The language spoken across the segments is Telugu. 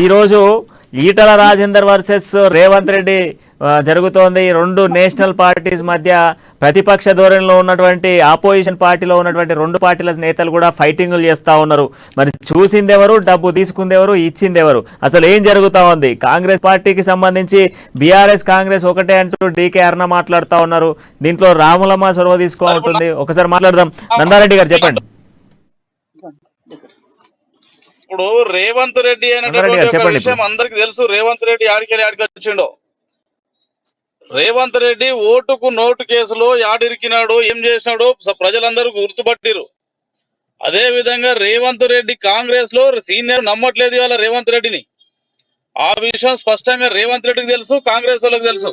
ఈ రోజు ఈటల రాజేందర్ వర్సెస్ రేవంత్ రెడ్డి జరుగుతోంది. రెండు నేషనల్ పార్టీస్ మధ్య ప్రతిపక్ష ధోరణిలో ఉన్నటువంటి ఆపోజిషన్ పార్టీలో ఉన్నటువంటి రెండు పార్టీల నేతలు కూడా ఫైటింగ్లు చేస్తా ఉన్నారు. మరి చూసిందెవరు, డబ్బు తీసుకుందెవరు, ఇచ్చిందెవరు, అసలు ఏం జరుగుతా ఉంది? కాంగ్రెస్ పార్టీకి సంబంధించి బీఆర్ఎస్ కాంగ్రెస్ ఒకటే అంటూ డీకే అరుణ మాట్లాడుతా ఉన్నారు. దీంట్లో రాములమ్మ చొరవ తీసుకోవాలంటుంది. ఒకసారి మాట్లాడదాం. నందారెడ్డి గారు చెప్పండి. ఇప్పుడు రేవంత్ రెడ్డి అనేటువంటి విషయం అందరికి తెలుసు. రేవంత్ రెడ్డి ఆడికి వచ్చిండో. రేవంత్ రెడ్డి ఓటుకు నోటు కేసులో యాడిరికినాడు, ఏం చేసినాడు ప్రజలందరూ గుర్తుపట్టిరు. అదే విధంగా రేవంత్ రెడ్డి కాంగ్రెస్ లో సీనియర్ నమ్మట్లేదు ఇవాళ రేవంత్ రెడ్డిని. ఆ విషయం స్పష్టంగా రేవంత్ రెడ్డికి తెలుసు, కాంగ్రెస్ వాళ్ళకి తెలుసు.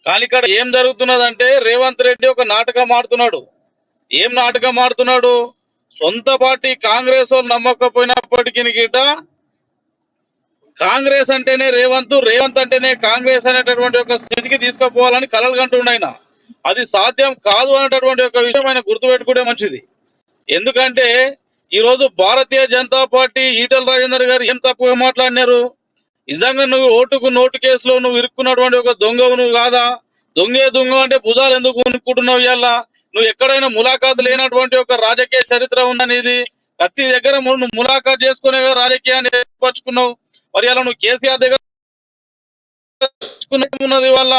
కానీ ఇక్కడ ఏం జరుగుతున్నదంటే రేవంత్ రెడ్డి ఒక నాటకం ఆడుతున్నాడు. ఏం నాటకం ఆడుతున్నాడు? సొంత పార్టీ కాంగ్రెస్ వాళ్ళు నమ్మకపోయినప్పటికీ గిట కాంగ్రెస్ అంటేనే రేవంత్ అంటేనే కాంగ్రెస్ అనేటటువంటి ఒక స్థితికి తీసుకుపోవాలని కలలు కంటున్నాయన. అది సాధ్యం కాదు అనేటటువంటి ఒక విషయం ఆయన గుర్తుపెట్టుకుంటే మంచిది. ఎందుకంటే ఈరోజు భారతీయ జనతా పార్టీ ఈటల రాజేందర్ గారు ఏం తప్పుగా మాట్లాడినారు? నిజంగా నువ్వు ఓటుకు నోటు కేసులో నువ్వు ఇరుక్కున్నటువంటి ఒక దొంగవు నువ్వు కాదా? దొంగ అంటే భుజాలు ఎందుకు కొనుక్కుంటున్నావు? ఇవాళ నువ్వు ఎక్కడైనా ములాఖాతు లేనటువంటి ఒక రాజకీయ చరిత్ర ఉందనేది ప్రతి దగ్గర ములాఖాతు చేసుకునే రాజకీయాన్ని ఏర్పరచుకున్నావు. మరి అలా నువ్వు కేసీఆర్ దగ్గర ఉన్నది వల్ల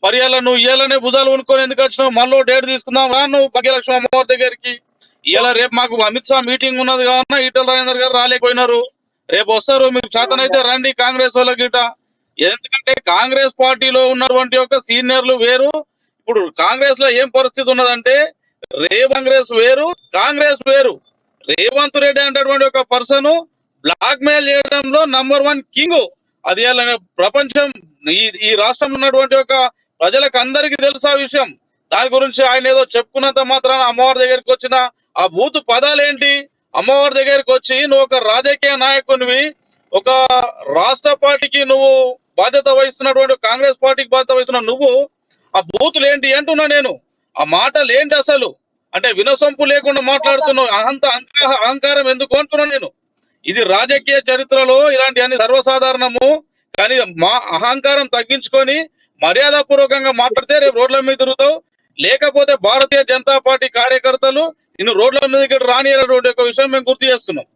మరి అలా నువ్వు ఇయ్యాలనే భుజాలు కొనుక్కొని ఎందుకు వచ్చినావు? మళ్ళీ డేట్ తీసుకుందాం రా నువ్వు భాగ్యలక్ష్మి అమ్మవారి దగ్గరికి. ఇవాళ రేపు మాకు అమిత్ షా మీటింగ్ ఉన్నది కావున ఈటల రాజేందర్ గారు రాలేకపోయినారు. రేపు వస్తారు, మీకు చేతనైతే రండి కాంగ్రెస్ వాళ్ళ గిట. ఎందుకంటే కాంగ్రెస్ పార్టీలో ఉన్నటువంటి ఒక సీనియర్లు వేరు. ఇప్పుడు కాంగ్రెస్ లో ఏం పరిస్థితి ఉన్నదంటే కాంగ్రెస్ వేరు. రేవంత్ రెడ్డి అనేటువంటి ఒక పర్సన్ బ్లాక్ మెయిల్ చేయడంలో #1 కింగ్. అది ప్రపంచం ఈ రాష్ట్రంలో ఉన్నటువంటి ఒక ప్రజలకు అందరికీ తెలుసు ఆ విషయం. దాని గురించి ఆయన ఏదో చెప్పుకున్నంత మాత్రాన అమ్మవారి దగ్గరికి వచ్చిన ఆ బూతు పదాలేంటి? అమ్మవారి దగ్గరికి వచ్చి నువ్వు ఒక రాజకీయ నాయకునివి, ఒక రాష్ట్ర పార్టీకి నువ్వు బాధ్యత వహిస్తున్నటువంటి కాంగ్రెస్ పార్టీకి బాధ్యత వహిస్తున్న నువ్వు ఆ బూతులు ఏంటి అంటున్నా నేను. ఆ మాటలు ఏంటి అసలు? అంటే వినసొంపు లేకుండా మాట్లాడుతున్నావు. అహంకారం ఎందుకు అంటున్నా నేను. ఇది రాజకీయ చరిత్రలో ఇలాంటి అన్ని సర్వసాధారణము. కానీ మా అహంకారం తగ్గించుకొని మర్యాదపూర్వకంగా మాట్లాడితే రేపు రోడ్ల మీద తిరుగుతావు. లేకపోతే భారతీయ జనతా పార్టీ కార్యకర్తలు నిన్ను రోడ్ల మీద రానియనటువంటి ఒక విషయం మేము గుర్తు చేస్తున్నాం.